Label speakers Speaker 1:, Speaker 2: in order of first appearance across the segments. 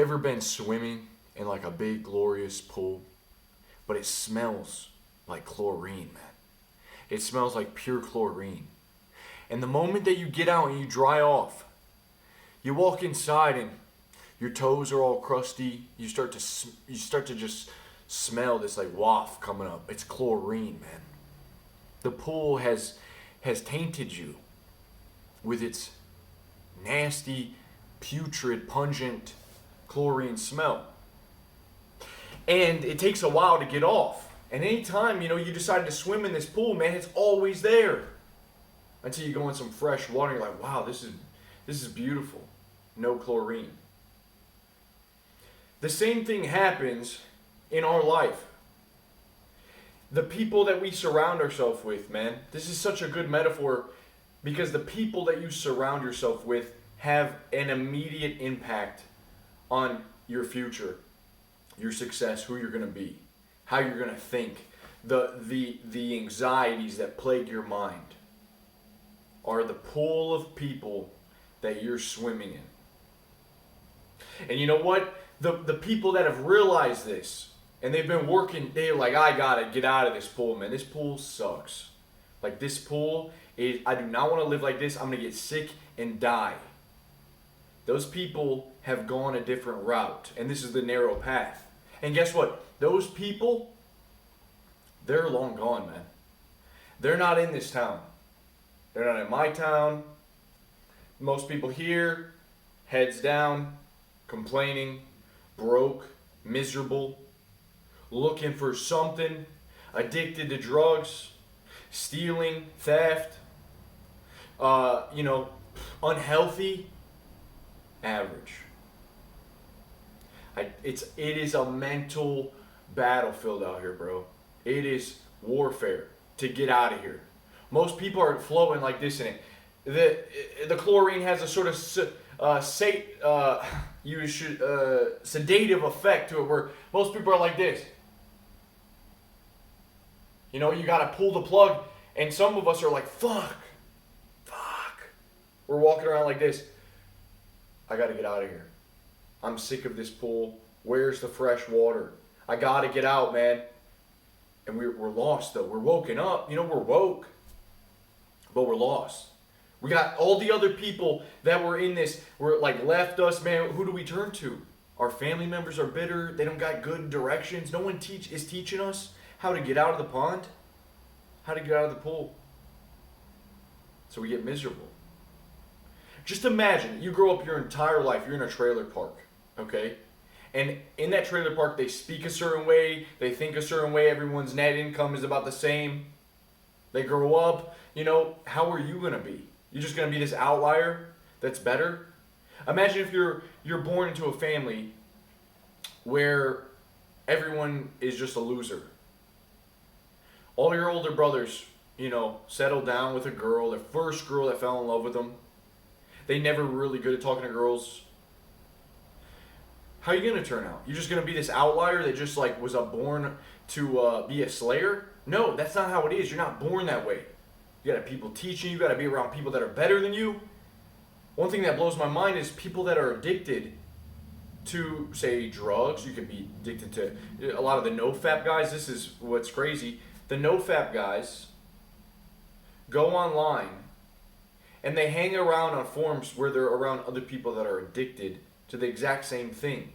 Speaker 1: Ever been swimming in like a big glorious pool, but it smells like chlorine, man. It smells like pure chlorine. And the moment that you get out and you dry off, you walk inside and your toes are all crusty. You start to just smell this like waft coming up. It's chlorine, man. The pool has tainted you with its nasty, putrid, pungent chlorine smell. And it takes a while to get off. And anytime, you decide to swim in this pool, man, it's always there. Until you go in some fresh water and you're like, wow, this is beautiful. No chlorine. The same thing happens in our life. The people that we surround ourselves with, man, this is such a good metaphor because the people that you surround yourself with have an immediate impact on your future, your success, who you're going to be, how you're going to think. The anxieties that plague your mind are the pool of people that you're swimming in. And you know what? The people that have realized this, and they've been working, they're like, I gotta get out of this pool, man. This pool sucks. Like, this pool I do not want to live like this. I'm gonna get sick and die. Those people have gone a different route, and this is the narrow path. And guess what? Those people, they're long gone, man. They're not in this town. They're not in my town. Most people here, heads down, complaining, broke, miserable, looking for something, addicted to drugs, stealing, theft, unhealthy, average. It is a mental battlefield out here, bro. It is warfare to get out of here. Most people are floating like this in it. The chlorine has a sort of sedative effect to it, where most people are like this. You gotta pull the plug, and some of us are like, fuck. We're walking around like this. I gotta get out of here. I'm sick of this pool. Where's the fresh water? I gotta get out, man. And we're lost, though. We're woken up. We're woke, but we're lost. We got all the other people that were in this, were like left us, man. Who do we turn to? Our family members are bitter. They don't got good directions. No one is teaching us how to get out of the pond, how to get out of the pool. So we get miserable. Just imagine you grow up your entire life. You're in a trailer park, okay? And in that trailer park, they speak a certain way. They think a certain way. Everyone's net income is about the same. They grow up. How are you going to be? You're just going to be this outlier that's better? Imagine if you're born into a family where everyone is just a loser. All your older brothers, settled down with a girl, the first girl that fell in love with them. They never were really good at talking to girls. How are you going to turn out? You're just going to be this outlier that just was born to be a slayer? No, that's not how it is. You're not born that way. You got to have people teaching you. You got to be around people that are better than you. One thing that blows my mind is people that are addicted to, say, drugs. You could be addicted to a lot of the no-fap guys. This is what's crazy. The no-fap guys go online and they hang around on forums where they're around other people that are addicted to the exact same thing.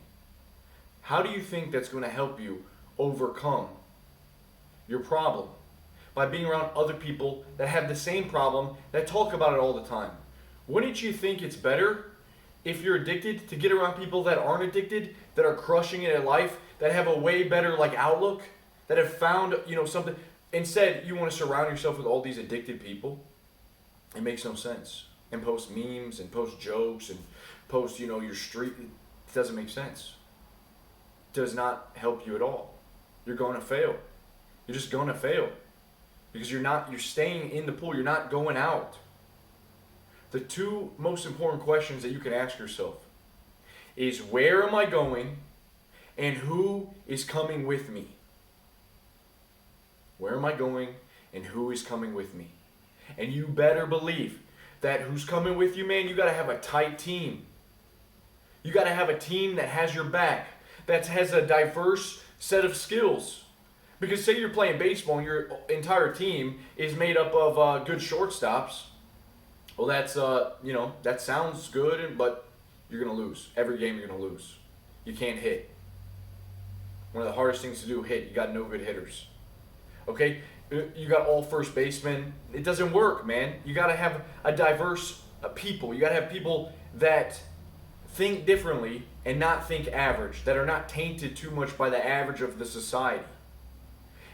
Speaker 1: How do you think that's going to help you overcome your problem? By being around other people that have the same problem, that talk about it all the time. Wouldn't you think it's better if you're addicted to get around people that aren't addicted, that are crushing it in life, that have a way better outlook, that have found something? Instead, you want to surround yourself with all these addicted people. It makes no sense. And post memes and post jokes and post your street. It doesn't make sense. It does not help you at all. You're going to fail. You're just going to fail. Because you're staying in the pool. You're not going out. The two most important questions that you can ask yourself is, where am I going and who is coming with me? Where am I going and who is coming with me? And you better believe that who's coming with you, man, you got to have a tight team. You got to have a team that has your back, that has a diverse set of skills. Because say you're playing baseball and your entire team is made up of good shortstops. Well, that's that sounds good, but you're gonna lose every game. You're gonna lose. You can't hit. One of the hardest things to do, hit. You got no good hitters. Okay, you got all first basemen. It doesn't work, man. You got to have a diverse people. You got to have people that think differently and not think average, that are not tainted too much by the average of the society.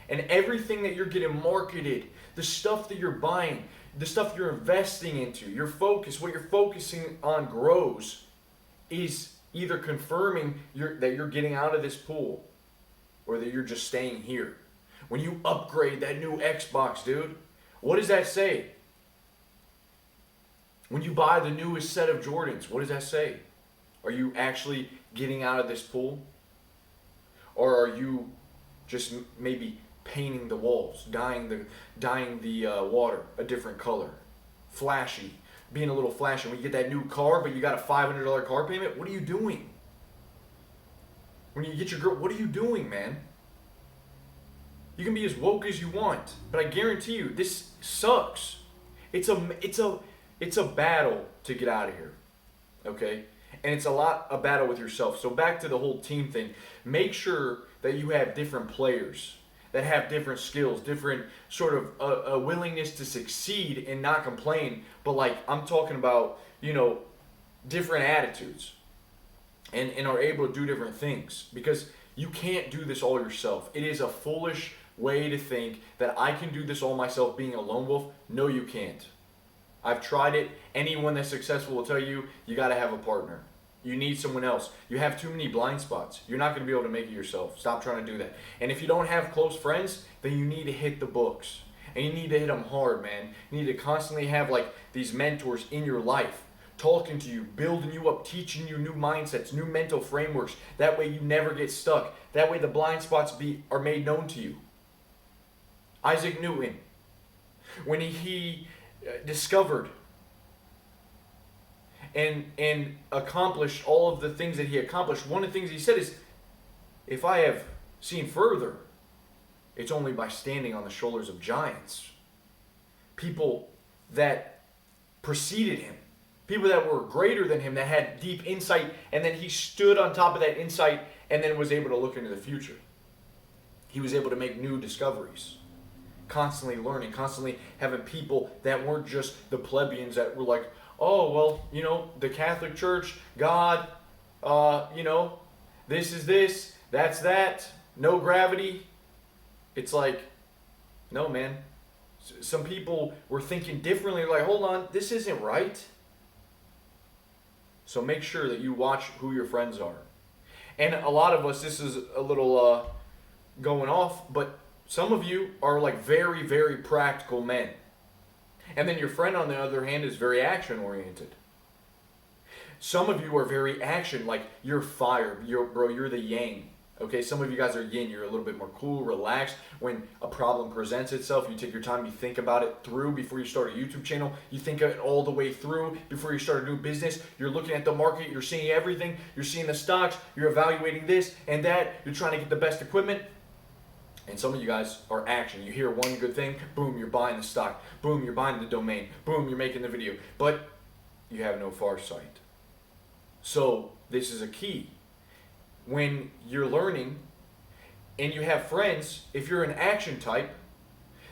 Speaker 1: And everything that you're getting marketed, the stuff that you're buying, the stuff you're investing into, your focus, what you're focusing on grows, is either confirming that you're getting out of this pool or that you're just staying here. When you upgrade that new Xbox, dude, what does that say? When you buy the newest set of Jordans, what does that say? Are you actually getting out of this pool? Or are you just maybe painting the walls, dyeing the water a different color, flashy, being a little flashy? When you get that new car, but you got a $500 car payment, what are you doing? When you get your girl, what are you doing, man? You can be as woke as you want, but I guarantee you, this sucks. It's a battle to get out of here, okay? And it's a battle with yourself. So back to the whole team thing. Make sure that you have different players that have different skills, different sort of a willingness to succeed and not complain. But like I'm talking about, different attitudes and are able to do different things, because you can't do this all yourself. It is a foolish way to think that I can do this all myself being a lone wolf. No, you can't. I've tried it. Anyone that's successful will tell you, you got to have a partner. You need someone else. You have too many blind spots. You're not going to be able to make it yourself. Stop trying to do that. And if you don't have close friends, then you need to hit the books. And you need to hit them hard, man. You need to constantly have like these mentors in your life, talking to you, building you up, teaching you new mindsets, new mental frameworks. That way you never get stuck. That way the blind spots are made known to you. Isaac Newton, when he discovered and accomplished all of the things that he accomplished, one of the things he said is, if I have seen further, it's only by standing on the shoulders of giants. People that preceded him, people that were greater than him, that had deep insight, and then he stood on top of that insight and then was able to look into the future. He was able to make new discoveries. Constantly learning, constantly having people that weren't just the plebeians that were like, oh, well, the Catholic Church, God, this is this, that's that, no gravity. It's like, no, man. Some people were thinking differently, like, hold on, this isn't right. So make sure that you watch who your friends are. And a lot of us, this is a little going off, but some of you are like very, very practical men. And then your friend, on the other hand, is very action-oriented. Some of you are very action, like you're fire. You're the yang. Okay, some of you guys are yin. You're a little bit more cool, relaxed. When a problem presents itself, you take your time, you think about it through before you start a YouTube channel. You think of it all the way through before you start a new business. You're looking at the market, you're seeing everything. You're seeing the stocks, you're evaluating this and that. You're trying to get the best equipment. And some of you guys are action. You hear one good thing, boom, you're buying the stock. Boom, you're buying the domain. Boom, you're making the video. But you have no foresight. So this is a key. When you're learning and you have friends, if you're an action type,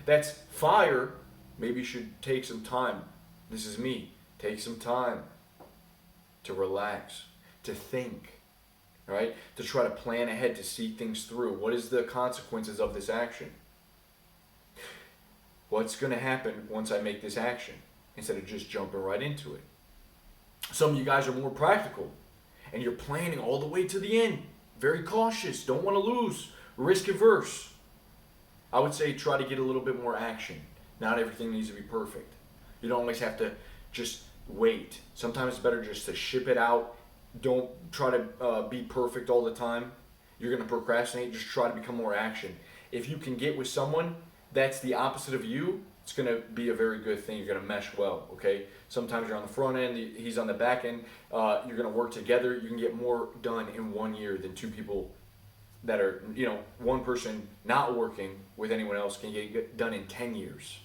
Speaker 1: that's fire, maybe you should take some time. This is me. Take some time to relax, to think. Right? To try to plan ahead, to see things through. What is the consequences of this action? What's going to happen once I make this action? Instead of just jumping right into it. Some of you guys are more practical. And you're planning all the way to the end. Very cautious. Don't want to lose. Risk averse. I would say try to get a little bit more action. Not everything needs to be perfect. You don't always have to just wait. Sometimes it's better just to ship it out. Don't try to be perfect all the time. You're going to procrastinate. Just try to become more action. If you can get with someone that's the opposite of you, It's going to be a very good thing. You're going to mesh well, okay? Sometimes you're on the front end, he's on the back end. You're going to work together. You can get more done in 1 year than two people that are, one person not working with anyone else can get done in 10 years.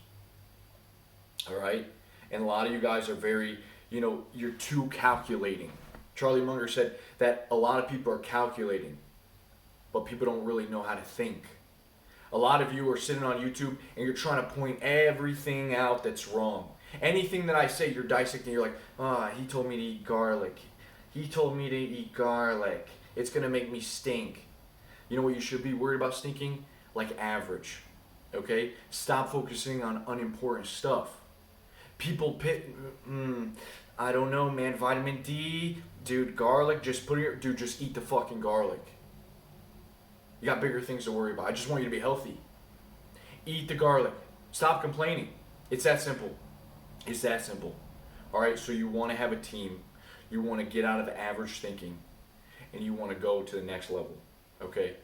Speaker 1: All right? And a lot of you guys are very, you're too calculating. Charlie Munger said that a lot of people are calculating, but people don't really know how to think. A lot of you are sitting on YouTube and you're trying to point everything out that's wrong. Anything that I say, you're dissecting. You're like, he told me to eat garlic. He told me to eat garlic. It's going to make me stink. You know what you should be worried about stinking? Like average. Okay? Stop focusing on unimportant stuff. People I don't know, man. Vitamin D, dude, garlic. Just eat the fucking garlic. You got bigger things to worry about. I just want you to be healthy. Eat the garlic. Stop complaining. It's that simple. It's that simple. All right, so you want to have a team. You want to get out of average thinking. And you want to go to the next level. Okay?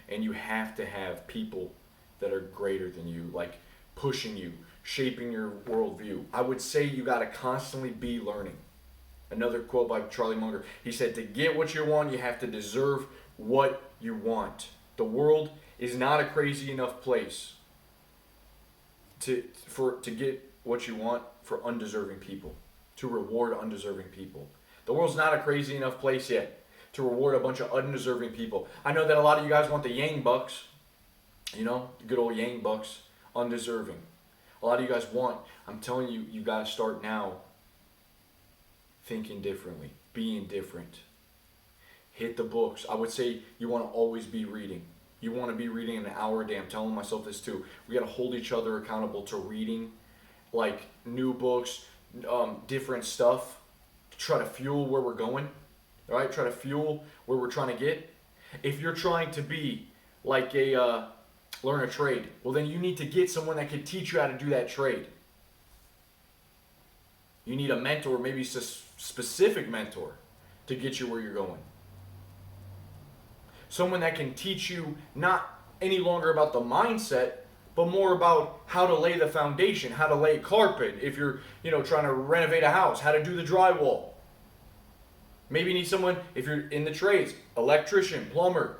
Speaker 1: And you have to have people that are greater than you, like pushing you, shaping your worldview. I would say you got to constantly be learning. Another quote by Charlie Munger. He said, to get what you want, you have to deserve what you want. The world is not a crazy enough place to get what you want for undeserving people, to reward undeserving people. The world's not a crazy enough place yet to reward a bunch of undeserving people. I know that a lot of you guys want the Yang Bucks, the good old Yang Bucks, undeserving. A lot of you guys want, I'm telling you, you got to start now thinking differently, being different. Hit the books. I would say you want to always be reading. You want to be reading an hour a day. I'm telling myself this too. We got to hold each other accountable to reading, like new books, different stuff, to try to fuel where we're going. All right, try to fuel where we're trying to get. If you're trying to be like learn a trade, well then you need to get someone that can teach you how to do that trade. You need a mentor, maybe a specific mentor, to get you where you're going. Someone that can teach you not any longer about the mindset, but more about how to lay the foundation, how to lay carpet. If you're, trying to renovate a house, how to do the drywall. Maybe you need someone, if you're in the trades, electrician, plumber,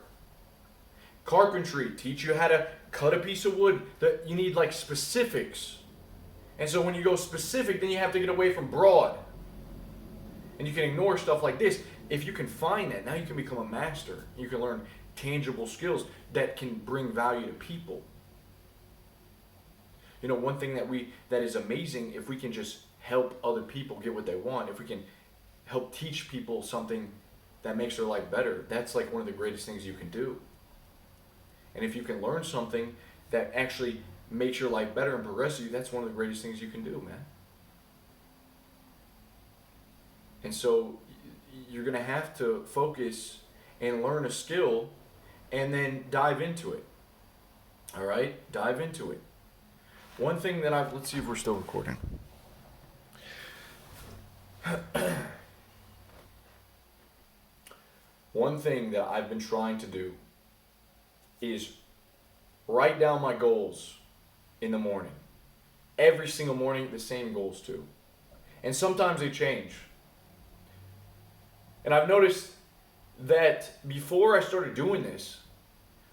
Speaker 1: carpentry, teach you how to cut a piece of wood. That you need like specifics. And so when you go specific, then you have to get away from broad. And you can ignore stuff like this. If you can find that, now you can become a master. You can learn tangible skills that can bring value to people. One thing that is amazing, if we can just help other people get what they want, if we can help teach people something that makes their life better, that's like one of the greatest things you can do. And if you can learn something that actually makes your life better and progresses you, that's one of the greatest things you can do, man. And so you're going to have to focus and learn a skill and then dive into it. All right? Dive into it. One thing that let's see if we're still recording. One thing that I've been trying to do is write down my goals in the morning. Every single morning, the same goals too. And sometimes they change. And I've noticed that before I started doing this,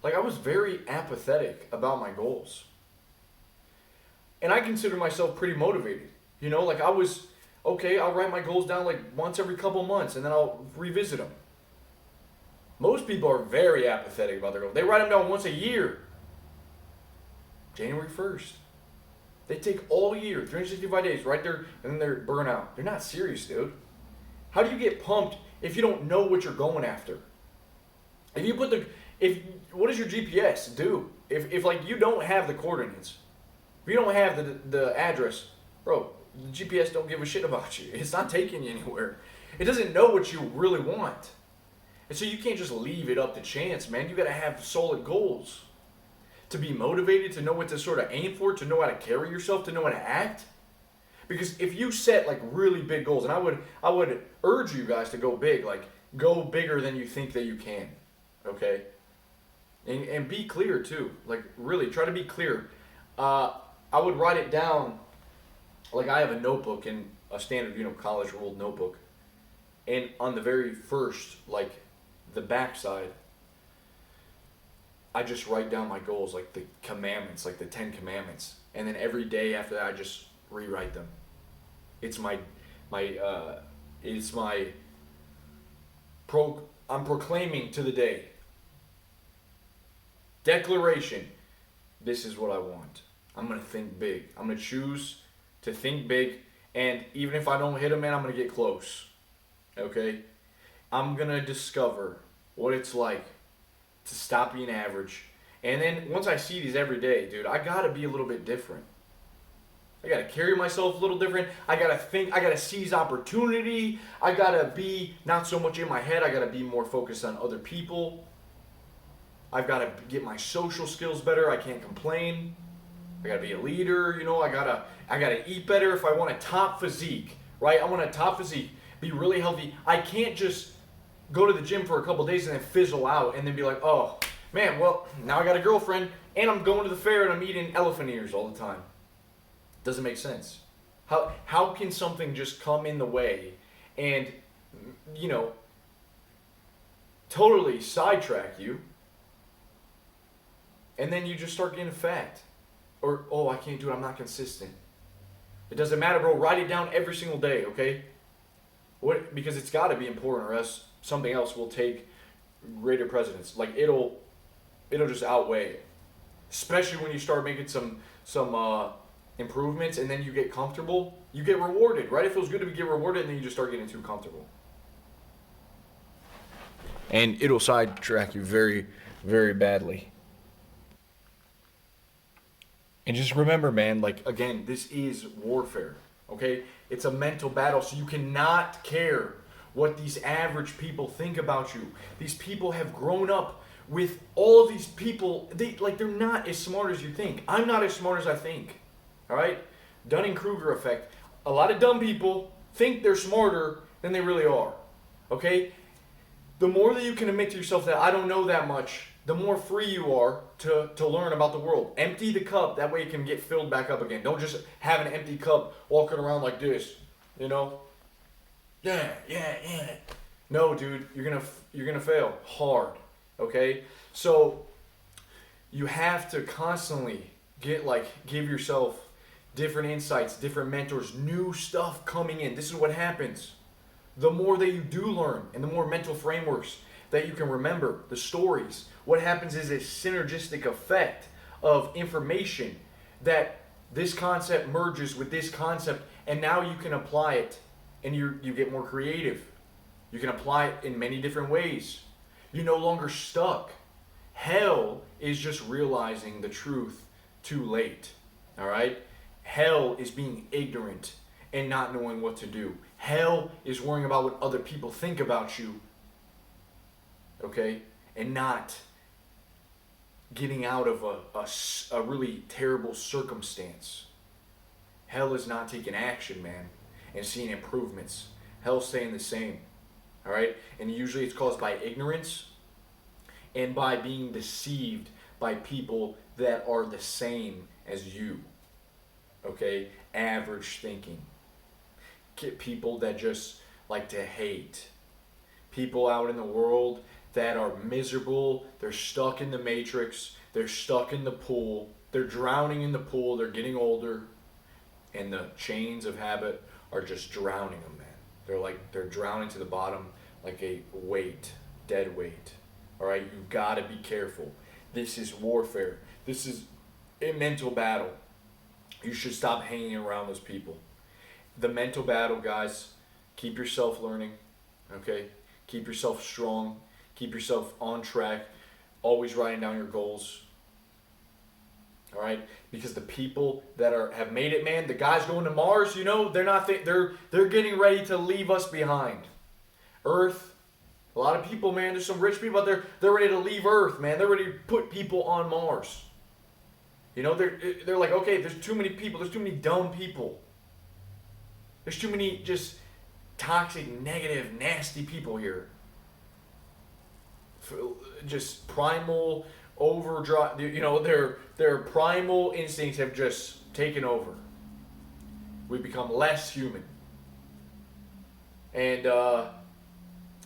Speaker 1: I was very apathetic about my goals. And I consider myself pretty motivated. I was, okay, I'll write my goals down once every couple months and then I'll revisit them. Most people are very apathetic about their goals. They write them down once a year. January 1st. They take all year, 365 days, right there, and then they're burnt out. They're not serious, dude. How do you get pumped if you don't know what you're going after? What does your GPS do? If you don't have the coordinates, if you don't have the address, bro, the GPS don't give a shit about you. It's not taking you anywhere. It doesn't know what you really want. And so you can't just leave it up to chance, man. You got to have solid goals. To be motivated, to know what to sort of aim for, to know how to carry yourself, to know how to act. Because if you set really big goals, and I would urge you guys to go big, go bigger than you think that you can. Okay? And be clear too. Really try to be clear. I would write it down. Like I have a notebook in a standard, college ruled notebook, and on the very first, like the backside, I just write down my goals, like the commandments, like the 10 commandments, and then every day after that, I just rewrite them. It's I'm proclaiming to the day. Declaration. This is what I want. I'm gonna think big. I'm gonna choose to think big, and even if I don't hit them, man, I'm gonna get close. Okay? I'm gonna discover what it's like to stop being average. And then once I see these every day, dude, I gotta be a little bit different. I gotta carry myself a little different. I gotta think, I gotta seize opportunity. I gotta be not so much in my head, I gotta be more focused on other people. I've gotta get my social skills better. I can't complain. I gotta be a leader, I gotta eat better if I want a top physique, right? I want a top physique, be really healthy. I can't just go to the gym for a couple days and then fizzle out and then be like, oh, man, well, now I got a girlfriend and I'm going to the fair and I'm eating elephant ears all the time. Doesn't make sense. How can something just come in the way and, totally sidetrack you, and then you just start getting fat? Or, oh, I can't do it, I'm not consistent. It doesn't matter, bro. Write it down every single day, okay? Because it's got to be important, or else something else will take greater precedence. Like, it'll just outweigh it. Especially when you start making some improvements, and then you get comfortable. You get rewarded, right? It feels good to get rewarded, and then you just start getting too comfortable. And it'll sidetrack you very, very badly. And just remember, man, like, again, this is warfare, okay? It's a mental battle, so you cannot care what these average people think about you. These people have grown up with all of these people. They're not as smart as you think. I'm not as smart as I think, all right? Dunning-Kruger effect. A lot of dumb people think they're smarter than they really are, okay? The more that you can admit to yourself that I don't know that much, the more free you are to learn about the world. Empty the cup, that way it can get filled back up again. Don't just have an empty cup walking around like this, Yeah. No, dude, you're gonna fail hard, okay? So you have to constantly give yourself different insights, different mentors, new stuff coming in. This is what happens. The more that you do learn and the more mental frameworks that you can remember, the stories, what happens is a synergistic effect of information that this concept merges with this concept, and now you can apply it and you get more creative. You can apply it in many different ways. You're no longer stuck. Hell is just realizing the truth too late. All right? Hell is being ignorant and not knowing what to do. Hell is worrying about what other people think about you. Okay? And not getting out of a really terrible circumstance. Hell is not taking action, man, and seeing improvements. Hell's staying the same. All right? And usually it's caused by ignorance and by being deceived by people that are the same as you. Okay? Average thinking. Get people that just like to hate. People out in the world that are miserable. They're stuck in the matrix. They're stuck in the pool. They're drowning in the pool. They're getting older. And the chains of habit are just drowning them, man. They're drowning to the bottom like a weight, dead weight. All right, you gotta be careful. This is warfare. This is a mental battle. You should stop hanging around those people. The mental battle, guys, keep yourself learning, okay? Keep yourself strong. Keep yourself on track. Always writing down your goals. All right? Because the people that have made it, man, the guys going to Mars, they're getting ready to leave us behind. Earth, a lot of people, man, there's some rich people out there, they're ready to leave Earth, man. They're ready to put people on Mars. They're like, okay, there's too many people, there's too many dumb people. There's too many just toxic, negative, nasty people here. Just primal overdrive, their primal instincts have just taken over. We become less human. And,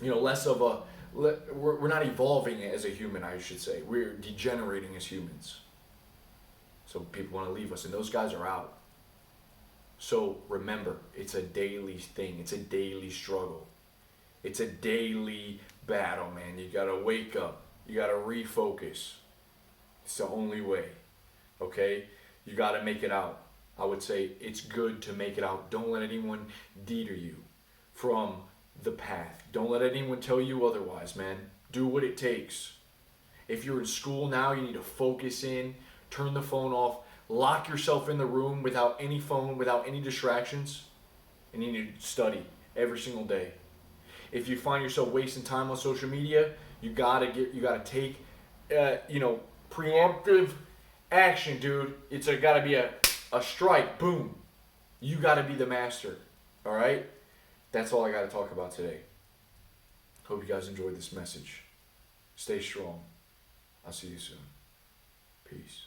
Speaker 1: less of a, we're not evolving as a human, I should say. We're degenerating as humans. So people want to leave us, and those guys are out. So remember, it's a daily thing. It's a daily struggle. It's a daily battle, man. You got to wake up. You got to refocus. It's the only way. Okay? You got to make it out. I would say it's good to make it out. Don't let anyone deter you from the path. Don't let anyone tell you otherwise, man. Do what it takes. If you're in school now, you need to focus in, turn the phone off, lock yourself in the room without any phone, without any distractions, and you need to study every single day. If you find yourself wasting time on social media, you gotta take, preemptive action, dude. It's gotta be a strike. Boom. You gotta be the master. All right. That's all I gotta talk about today. Hope you guys enjoyed this message. Stay strong. I'll see you soon. Peace.